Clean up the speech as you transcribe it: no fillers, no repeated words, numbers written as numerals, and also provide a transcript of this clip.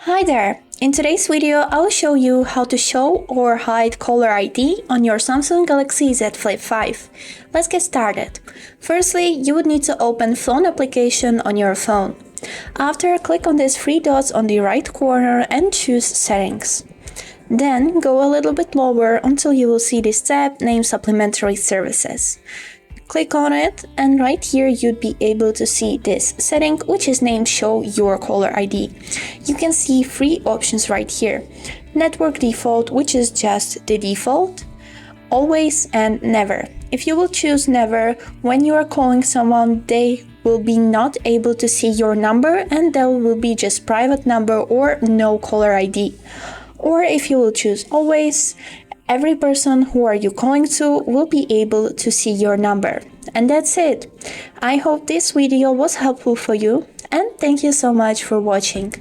Hi there! In today's video, I'll show you how to show or hide caller ID on your Samsung Galaxy Z Flip 5. Let's get started. Firstly, you would need to open phone application on your phone. After, click on these three dots on the right corner and choose Settings. Then, go a little bit lower until you will see this tab named Supplementary Services. Click on it, and right here you'd be able to see this setting, which is named Show Your Caller ID. You can see three options right here. Network Default, which is just the default, Always, and Never. If you will choose Never, when you are calling someone, they will be not able to see your number and there will be just private number or no caller ID. Or if you will choose Always, every person who are you calling to will be able to see your number. And that's it. I hope this video was helpful for you and thank you so much for watching.